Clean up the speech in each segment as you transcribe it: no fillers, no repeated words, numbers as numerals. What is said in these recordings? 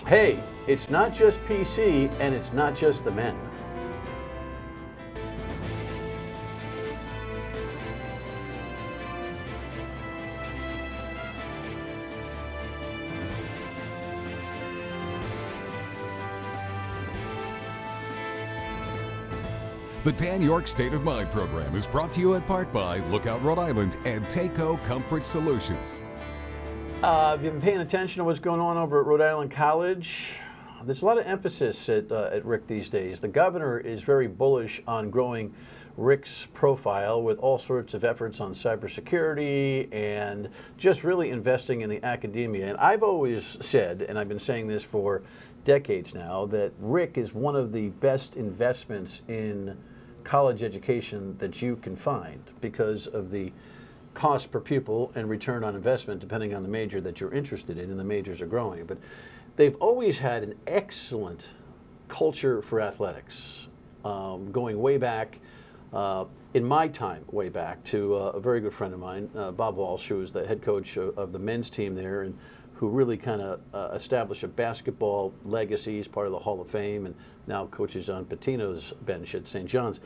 Hey, it's not just PC and it's not just the men. The Dan Yorke State of Mind program is brought to you in part by Lookout Rhode Island and Takeo Comfort Solutions. Have you been paying attention to what's going on over at Rhode Island College? There's a lot of emphasis at Rick these days. The governor is very bullish on growing Rick's profile with all sorts of efforts on cybersecurity and just really investing in the academia. And I've always said, and I've been saying this for decades now, that Rick is one of the best investments in college education that you can find because of the cost per pupil and return on investment depending on the major that you're interested in, and the majors are growing. But they've always had an excellent culture for athletics, going way back, in my time, way back to a very good friend of mine, Bob Walsh, who was the head coach of the men's team there, and who really kind of established a basketball legacy. He's part of the Hall of Fame and now coaches on Patino's bench at St. John's.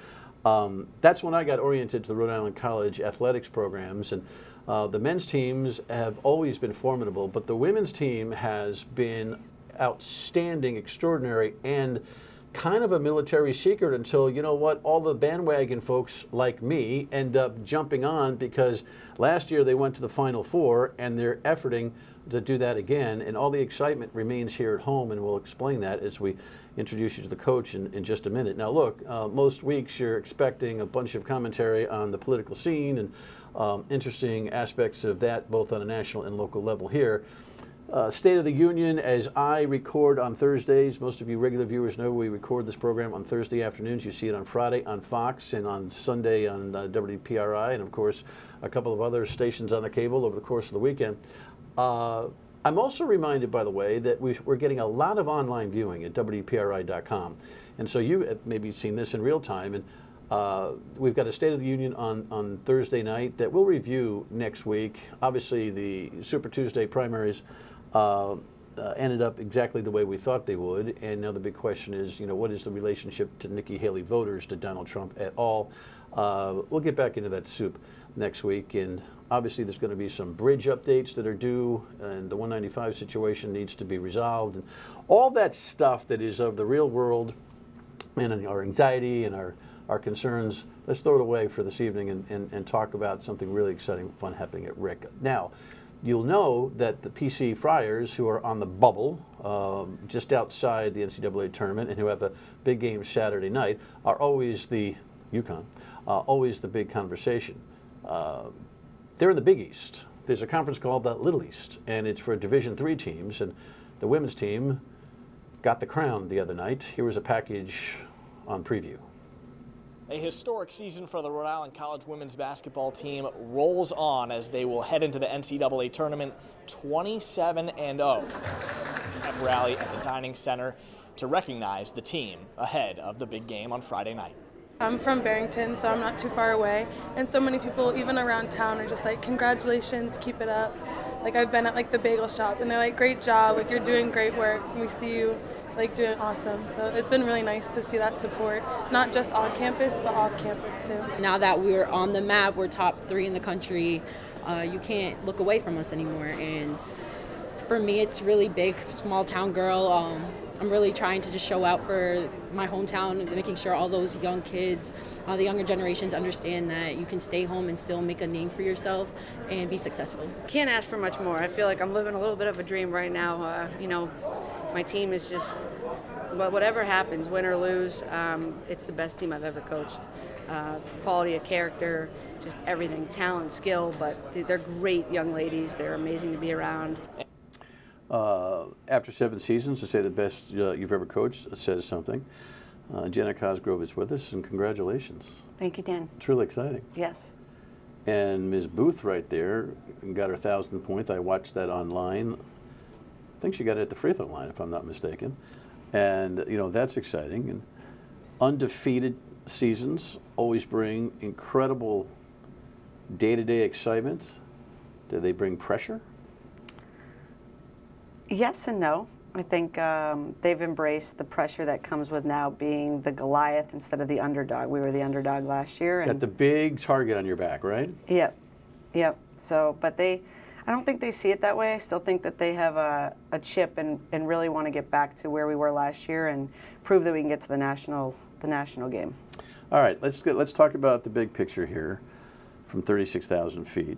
That's when I got oriented to the Rhode Island College athletics programs, and the men's teams have always been formidable, but the women's team has been outstanding, extraordinary, and kind of a military secret until, you know what, all the bandwagon folks like me end up jumping on, because last year they went to the Final Four and they're efforting to do that again, and all the excitement remains here at home, and we'll explain that as we introduce you to the coach in just a minute. Now look, most weeks you're expecting a bunch of commentary on the political scene and interesting aspects of that, both on a national and local level here. State of the Union, as I record on Thursdays. Most of you regular viewers know we record this program on Thursday afternoons. You see it on Friday on Fox and on Sunday on WPRI, and of course a couple of other stations on the cable over the course of the weekend. I'm also reminded, by the way, that we're getting a lot of online viewing at WPRI.com. And so you have maybe seen this in real time. And we've got a State of the Union on Thursday night that we'll review next week. Obviously, the Super Tuesday primaries ended up exactly the way we thought they would. And now the big question is, you know, what is the relationship to Nikki Haley voters to Donald Trump at all? We'll get back into that soup next week. And obviously, there's going to be some bridge updates that are due, and the 195 situation needs to be resolved. And all that stuff that is of the real world and our anxiety and our concerns, let's throw it away for this evening and talk about something really exciting, fun happening at Rick. Now, you'll know that the PC Friars, who are on the bubble just outside the NCAA tournament and who have a big game Saturday night, are always the UConn, always the big conversation. They're in the Big East. There's a conference called the Little East, and it's for Division III teams, and the women's team got the crown the other night. Here was a package on preview. A historic season for the Rhode Island College women's basketball team rolls on as they will head into the NCAA tournament 27-0. Pep rally at the Dining Center to recognize the team ahead of the big game on Friday night. I'm from Barrington, so I'm not too far away, and so many people even around town are just like, congratulations, keep it up. Like, I've been at like the bagel shop and they're like, great job, like you're doing great work, and we see you like doing awesome. So it's been really nice to see that support, not just on campus but off campus too. Now that we're on the map, we're top 3 in the country, you can't look away from us anymore. And for me, it's really big. Small town girl, I'm really trying to just show out for my hometown, making sure all those young kids, the younger generations understand that you can stay home and still make a name for yourself and be successful. Can't ask for much more. I feel like I'm living a little bit of a dream right now. You know, my team is just, whatever happens, win or lose, it's the best team I've ever coached. Quality of character, just everything, talent, skill, but they're great young ladies. They're amazing to be around. After 7 seasons, to say the best you've ever coached says something. Jenna Cosgrove is with us, and congratulations. Thank you, Dan. It's really exciting. Yes. And Ms. Booth right there got her 1,000 points. I watched that online. I think she got it at the free throw line, if I'm not mistaken. And, you know, that's exciting. And undefeated seasons always bring incredible day-to-day excitement. Do they bring pressure? Yes and no. I think they've embraced the pressure that comes with now being the Goliath instead of the underdog. We were the underdog last year. Got the big target on your back, right? Yep, yep. So, but I don't think they see it that way. I still think that they have a chip and really want to get back to where we were last year and prove that we can get to the national game. All right, let's talk about the big picture here from 36,000 feet.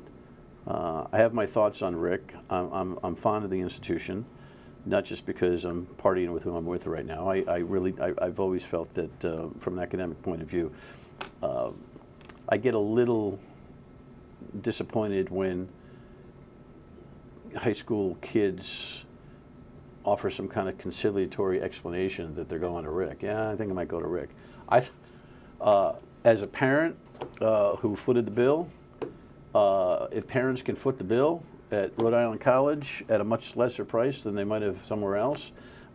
I have my thoughts on Rick. I'm fond of the institution, not just because I'm partying with who I'm with right now. I've always felt that from an academic point of view, I get a little disappointed when high school kids offer some kind of conciliatory explanation that they're going to Rick. Yeah, I think I might go to Rick. As a parent who footed the bill, if parents can foot the bill at Rhode Island College at a much lesser price than they might have somewhere else,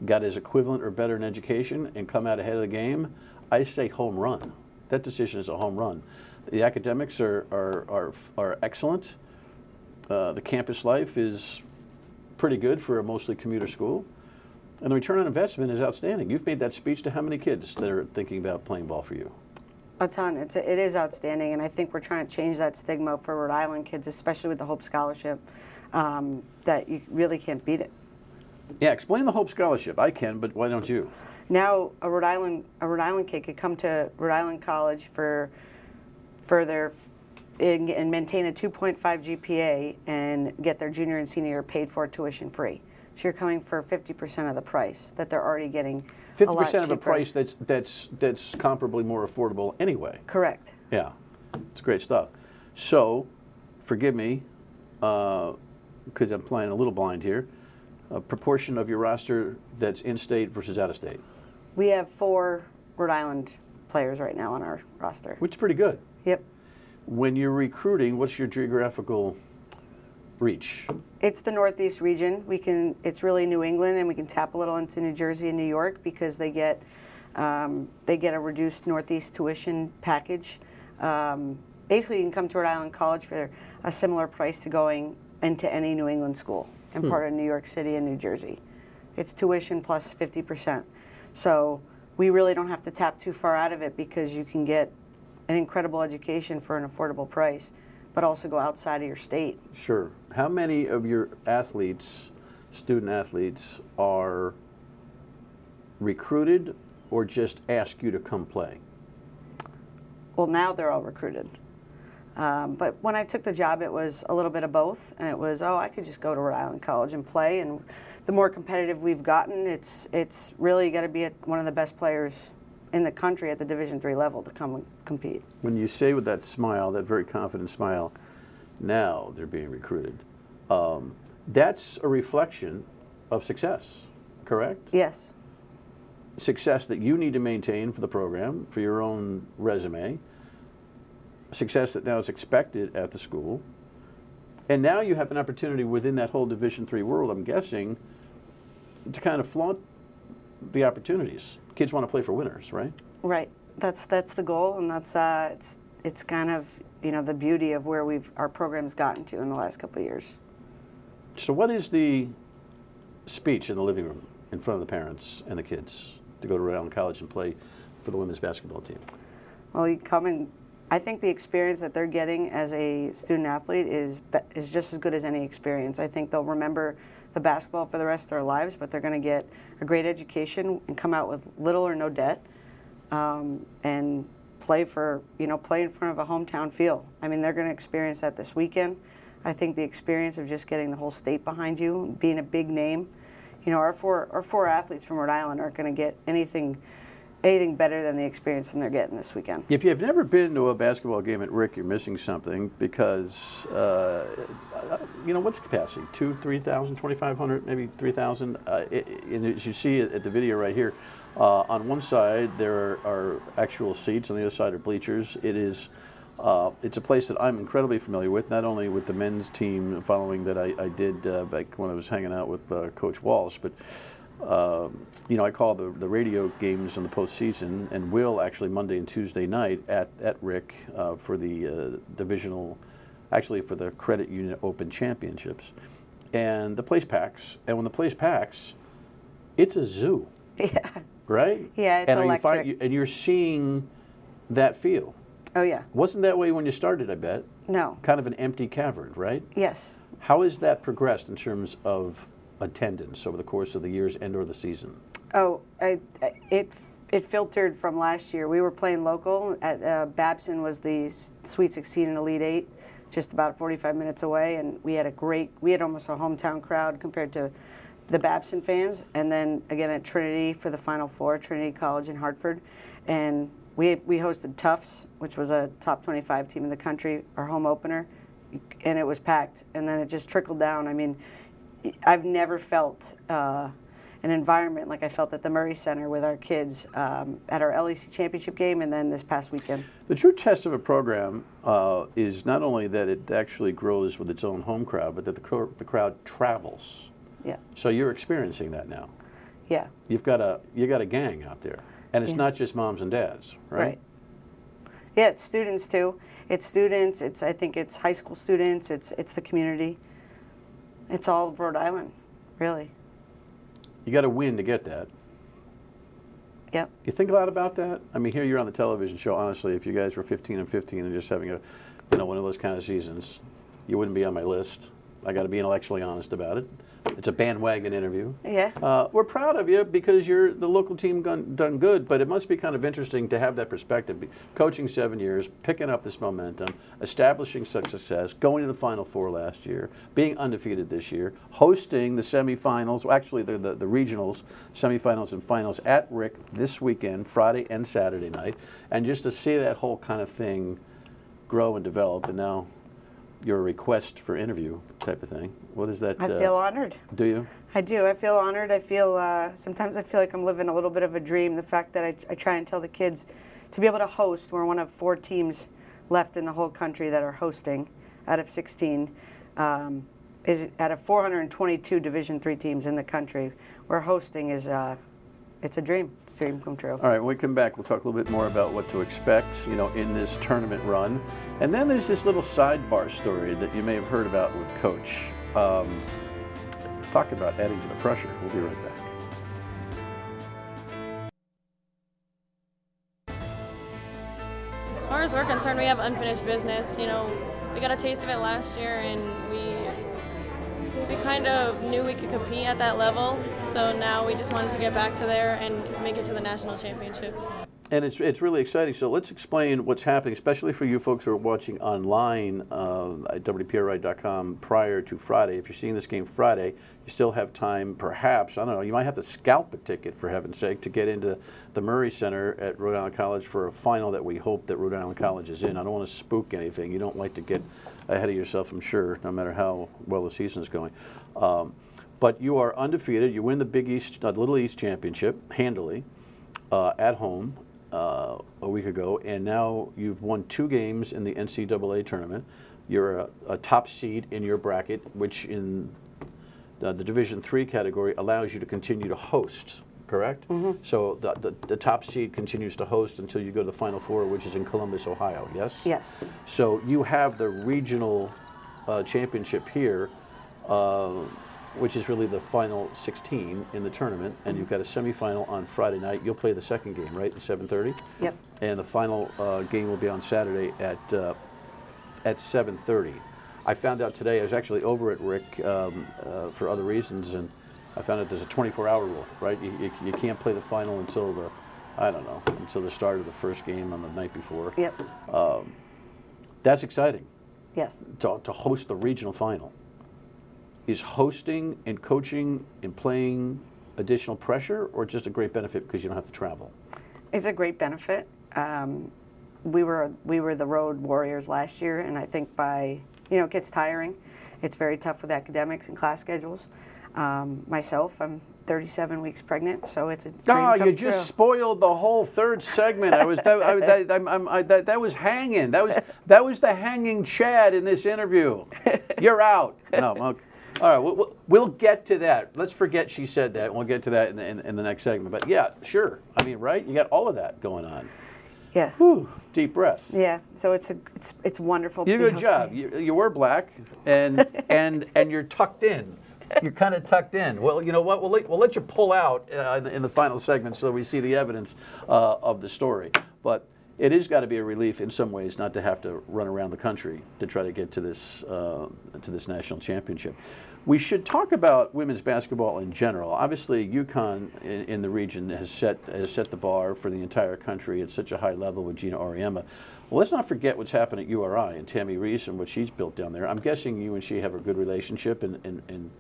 got as equivalent or better in education, and come out ahead of the game, I say home run. That decision is a home run. The academics are excellent. The campus life is pretty good for a mostly commuter school. And the return on investment is outstanding. You've made that speech to how many kids that are thinking about playing ball for you? A ton. It is outstanding, and I think we're trying to change that stigma for Rhode Island kids, especially with the Hope Scholarship, that you really can't beat it. Yeah, explain the Hope Scholarship. I can, but why don't you? Now, a Rhode Island kid could come to Rhode Island College for further and maintain a 2.5 GPA and get their junior and senior year paid for tuition free. So you're coming for 50% of the price that they're already getting. 50% of a price that's comparably more affordable anyway. Correct. Yeah, it's great stuff. So, forgive me, because I'm playing a little blind here. A proportion of your roster that's in-state versus out-of-state. We have 4 Rhode Island players right now on our roster. Which is pretty good. Yep. When you're recruiting, what's your geographical reach? It's the Northeast region. It's really New England, and we can tap a little into New Jersey and New York because they get a reduced Northeast tuition package. Basically, you can come to Rhode Island College for a similar price to going into any New England school in part of New York City and New Jersey. It's tuition plus 50%. So we really don't have to tap too far out of it because you can get an incredible education for an affordable price, but also go outside of your state. Sure. How many of your athletes, student athletes, are recruited or just ask you to come play? Well, now they're all recruited. But when I took the job, it was a little bit of both, and it was, I could just go to Rhode Island College and play. And the more competitive we've gotten, it's really got to be one of the best players in the country at the Division III level to come and compete. When you say with that smile, that very confident smile, now they're being recruited, that's a reflection of success, correct? Yes. Success that you need to maintain for the program, for your own resume, success that now is expected at the school, and now you have an opportunity within that whole Division III world, I'm guessing, to kind of flaunt the opportunities. Kids want to play for winners, right? Right. That's the goal, and that's it's kind of the beauty of where our program's gotten to in the last couple of years. So, what is the speech in the living room in front of the parents and the kids to go to Rhode Island College and play for the women's basketball team? Well, you come and I think the experience that they're getting as a student athlete is just as good as any experience. I think they'll remember the basketball for the rest of their lives, but they're going to get a great education and come out with little or no debt, and play in front of a hometown feel. I mean, they're going to experience that this weekend. I think the experience of just getting the whole state behind you, being a big name, our four athletes from Rhode Island aren't going to get anything better than the experience that they're getting this weekend. If you've never been to a basketball game at Rick, you're missing something because, what's the capacity? 2,000, 3,000, 2,500, maybe 3,000? And as you see at the video right here, on one side there are actual seats, on the other side are bleachers. It's a place that I'm incredibly familiar with, not only with the men's team following that I did back when I was hanging out with Coach Walsh, but I call the radio games in the postseason, and will actually Monday and Tuesday night at Rick for the for the Credit Union Open Championships. And the place packs, and when the place packs, It's a zoo. Yeah. Right? Yeah, it's and electric. And you're seeing that feel. Oh, yeah. Wasn't that way when you started, I bet? No. Kind of an empty cavern, right? Yes. How has that progressed in terms of attendance over the course of the years and or the season? Oh, it filtered from last year. We were playing local. At Babson was the Sweet 16 and Elite 8, just about 45 minutes away, and we had almost a hometown crowd compared to the Babson fans. And then again at Trinity for the Final Four, Trinity College in Hartford, and we hosted Tufts, which was a top 25 team in the country, our home opener, and it was packed. And then it just trickled down. I mean, I've never felt an environment like I felt at the Murray Center with our kids at our LEC championship game, and then this past weekend. The true test of a program is not only that it actually grows with its own home crowd, but that the crowd travels. Yeah. So you're experiencing that now. Yeah. You got a gang out there, and it's not just moms and dads, right? Right. Yeah, it's students too. It's students. I think it's high school students. It's the community. It's all of Rhode Island, really. You got to win to get that. Yep. You think a lot about that? I mean, here you're on the television show. Honestly, if you guys were 15 and 15 and just having one of those kind of seasons, you wouldn't be on my list. I got to be intellectually honest about it. It's a bandwagon interview. Yeah. We're proud of you because you're the local team done good, but it must be kind of interesting to have that perspective. Coaching 7 years, picking up this momentum, establishing such success, going to the Final Four last year, being undefeated this year, hosting the semifinals, well, actually the regionals, semifinals and finals at Rick this weekend, Friday and Saturday night, and just to see that whole kind of thing grow and develop, and now your request for interview type of thing. What is that? I feel honored. Do you? I do. I feel honored. I feel sometimes I feel like I'm living a little bit of a dream. The fact that I try and tell the kids to be able to host. We're one of 4 teams left in the whole country that are hosting out of 16. Is out of 422 Division III teams in the country. We're hosting is it's a dream. It's a dream come true. All right, when we come back, we'll talk a little bit more about what to expect, in this tournament run. And then there's this little sidebar story that you may have heard about with Coach. Talk about adding to the pressure. We'll be right back. As far as we're concerned, we have unfinished business. We got a taste of it last year, and we kind of knew we could compete at that level. So now we just wanted to get back to there and make it to the national championship. And it's really exciting. So let's explain what's happening, especially for you folks who are watching online at WPRI.com prior to Friday. If you're seeing this game Friday, you still have time, perhaps, I don't know, you might have to scalp a ticket, for heaven's sake, to get into the Murray Center at Rhode Island College for a final that we hope that Rhode Island College is in. I don't want to spook anything. You don't like to get ahead of yourself, I'm sure, no matter how well the season is going. But you are undefeated. You win the Big East, Little East Championship handily at home a week ago, and now you've won 2 games in the NCAA tournament. You're a top seed in your bracket, which in the Division III category allows you to continue to host, correct? Mm-hmm. So the top seed continues to host until you go to the Final Four, which is in Columbus, Ohio, yes? Yes. So you have the regional championship here, which is really the final 16 in the tournament, and you've got a semifinal on Friday night. You'll play the second game, right, at 7:30? Yep. And the final game will be on Saturday at 7:30. I found out today, I was actually over at Rick for other reasons, and I found out there's a 24-hour rule, right? You can't play the final until until the start of the first game on the night before. Yep. That's exciting. Yes. To host the regional final. Is hosting and coaching and playing additional pressure, or just a great benefit because you don't have to travel? It's a great benefit. We were the road warriors last year, and I think it gets tiring. It's very tough with academics and class schedules. Myself, I'm 37 weeks pregnant, so it's a dream come you true. just spoiled the whole third segment. That was hanging. That was the hanging Chad in this interview. You're out. No. Okay. All right, we'll get to that. Let's forget she said that. We'll get to that in the next segment. But yeah, sure. I mean, right? You got all of that going on. Yeah. Whew, deep breath. Yeah. So it's wonderful. You to did a be good job. hosting. You were black, and you're tucked in You're kind of tucked in. Well, you know what? We'll let you pull out in the final segment so we see the evidence of the story. But it has got to be a relief in some ways not to have to run around the country to try to get to this national championship. We should talk about women's basketball in general. Obviously, UConn in the region has set the bar for the entire country at such a high level with Gina Auriemma. Well, let's not forget what's happened at URI and Tammy Reese and what she's built down there. I'm guessing you and she have a good relationship and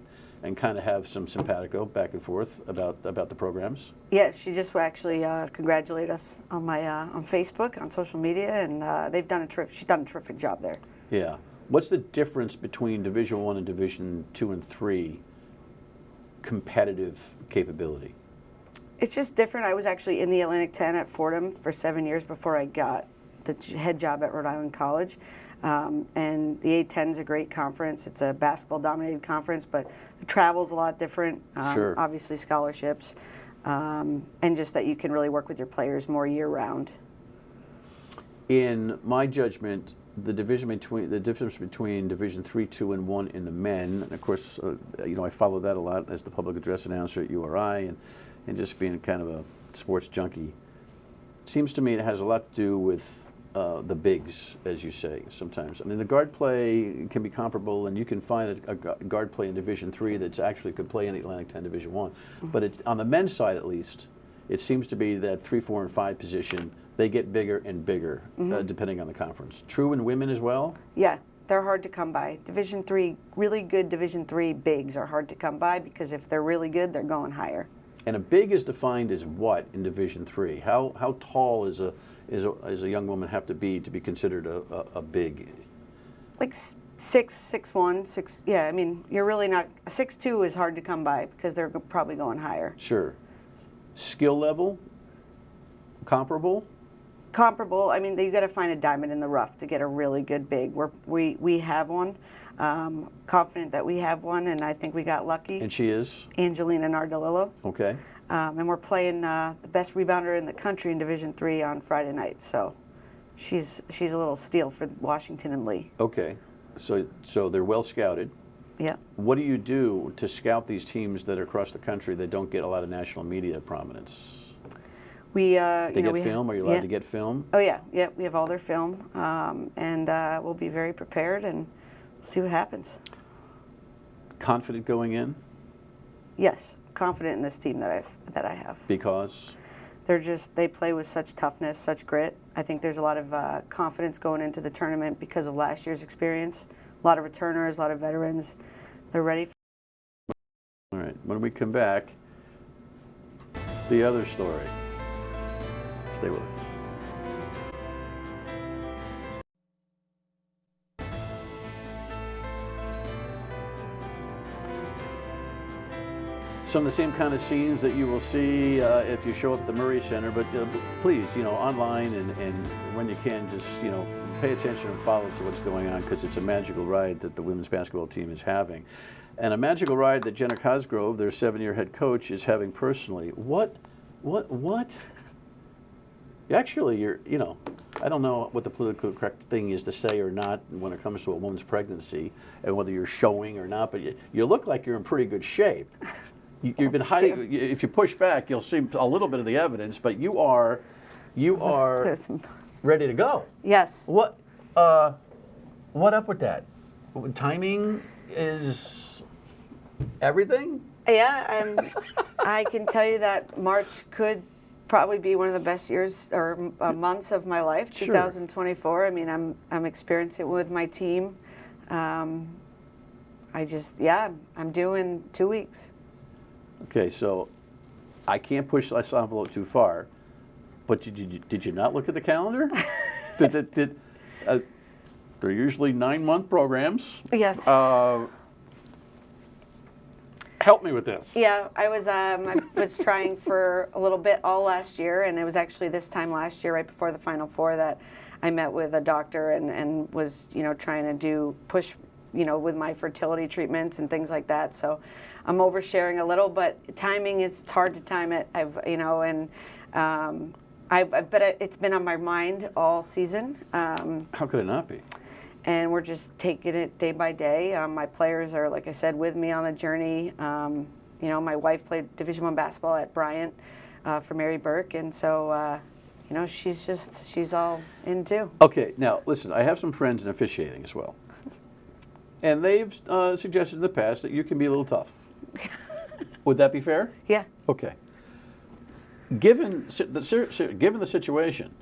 kind of have some simpatico back and forth about the programs. Yeah, she just actually congratulated us on my on Facebook, on social media, and she's done a terrific job there. Yeah. What's the difference between Division I and Division II and III competitive capability? It's just different. I was actually in the Atlantic 10 at Fordham for 7 years before I got the head job at Rhode Island College. And the A10 is a great conference. It's a basketball-dominated conference, but the travel's a lot different. Sure. Obviously, scholarships, and just that you can really work with your players more year-round. In my judgment, the difference between Division III, II, and I in the men, and of course, you know, I follow that a lot as the public address announcer at URI, and just being kind of a sports junkie. Seems to me it has a lot to do with the bigs, as you say, sometimes. I mean, the guard play can be comparable, and you can find a guard play in Division III that's actually could play in the Atlantic 10 Division I. But it, on the men's side, at least, it seems to be that 3, 4, and 5 position, they get bigger and bigger, depending on the conference. True in women as well? Yeah, they're hard to come by. Division III, really good Division III bigs are hard to come by because if they're really good, they're going higher. And a big is defined as what in Division III? How tall is a young woman have to be considered a big? Like 6'1", 6. Yeah, I mean, you're really not. 6'2" is hard to come by because they're probably going higher. Sure. Skill level, comparable. Comparable. I mean, you got to find a diamond in the rough to get a really good big. We have one. Confident that we have one, and I think we got lucky. And she is? Angelina Nardolillo. Okay. And we're playing the best rebounder in the country in Division III on Friday night. So she's a little steal for Washington and Lee. Okay. So they're well scouted. Yeah. What do you do to scout these teams that are across the country that don't get a lot of national media prominence? We they get film? Are you allowed to get film? Oh yeah, yeah. We have all their film, and we'll be very prepared and see what happens. Confident going in? Yes, confident in this team that I have. Because? They play with such toughness, such grit. I think there's a lot of confidence going into the tournament because of last year's experience. A lot of returners, a lot of veterans. They're ready. All right. When we come back, the other story. Stay with us. Some of the same kind of scenes that you will see if you show up at the Murray Center, but please, online and when you can, just, pay attention and follow to what's going on, because it's a magical ride that the women's basketball team is having. And a magical ride that Jenna Cosgrove, their 7-year head coach, is having personally. What? Actually, I don't know what the politically correct thing is to say or not when it comes to a woman's pregnancy and whether you're showing or not, but you look like you're in pretty good shape. You've been hiding. If you push back, you'll see a little bit of the evidence, but you are ready to go. Yes. What up with that? Timing is everything? Yeah, I can tell you that March could probably be one of the best years or months of my life. Sure. 2024. I mean, I'm experiencing it with my team. I'm doing 2 weeks. Okay, so I can't push this envelope too far, but did you not look at the calendar? They're usually 9-month programs. Yes. Help me with this. Yeah, I was trying for a little bit all last year, and it was actually this time last year, right before the Final Four, that I met with a doctor and was trying to push with my fertility treatments and things like that. So I'm oversharing a little, but timing, it's hard to time it. But it's been on my mind all season. How could it not be? and we're just taking it day by day. My players are, like I said, with me on the journey. You know, my wife played Division I basketball at Bryant for Mary Burke, and so you know, she's all in too. Okay, now listen, I have some friends in officiating as well, and they've suggested in the past that you can be a little tough. Would that be fair? Yeah. Okay. Given the situation,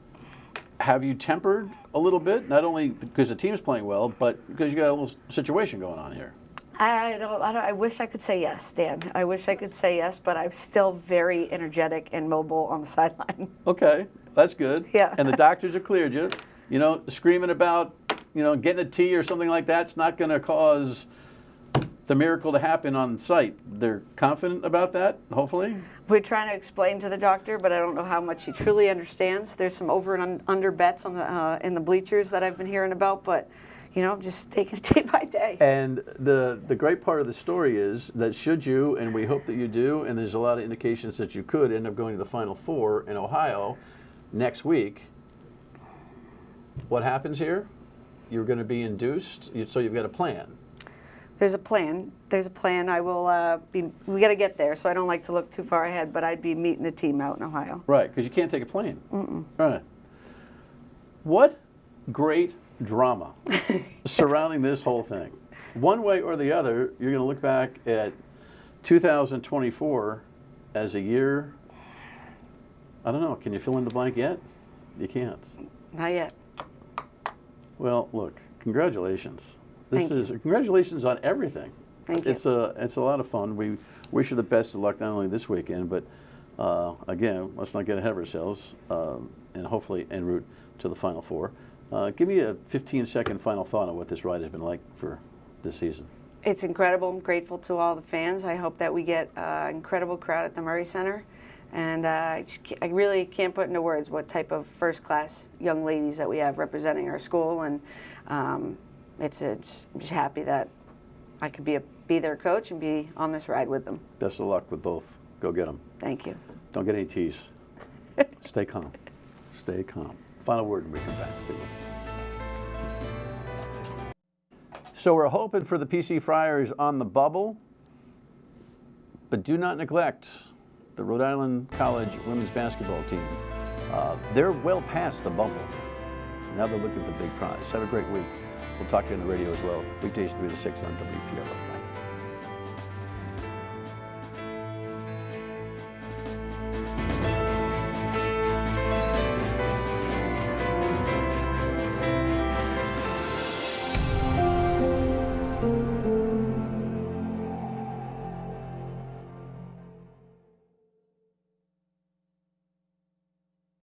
have you tempered a little bit? Not only because the team's playing well, but because you got a little situation going on here. I wish I could say yes, Dan. I wish I could say yes, but I'm still very energetic and mobile on the sideline. Okay, that's good. Yeah. And the doctors have cleared you. You know, screaming about, you know, getting a T or something like that's not going to cause the miracle to happen on site. They're confident about that, hopefully? We're trying to explain to the doctor, but I don't know how much he truly understands. There's some over and under bets on the in the bleachers that I've been hearing about, but you know, just taking it day by day. And the great part of the story is that should you, and we hope that you do, and there's a lot of indications that you could end up going to the Final Four in Ohio next week, what happens here? You're going to be induced, so you've got a plan. There's a plan. There's a plan. I will we got to get there, so I don't like to look too far ahead, but I'd be meeting the team out in Ohio. Right, because you can't take a plane. Mm-mm. Right. What great drama surrounding this whole thing. One way or the other, you're going to look back at 2024 as a year, I don't know, can you fill in the blank yet? You can't. Not yet. Well, look, congratulations. Thank you. Congratulations on everything. Thank you. It's a lot of fun. We wish you the best of luck not only this weekend, but again, let's not get ahead of ourselves, and hopefully en route to the Final Four. Give me a 15-second final thought on what this ride has been like for this season. It's incredible. I'm grateful to all the fans. I hope that we get an incredible crowd at the Murray Center. And I really can't put into words what type of first-class young ladies that we have representing our school. And I'm just happy that I could be their coach and be on this ride with them. Best of luck with both. Go get them. Thank you. Don't get any teas. Stay calm. Stay calm. Final word when we come back. Stay with us. So we're hoping for the PC Friars on the bubble, but do not neglect the Rhode Island College women's basketball team. They're well past the bubble. Now they're looking for the big prize. Have a great week. We'll talk to you on the radio as well. Weekdays 3 to 6 on WPRI.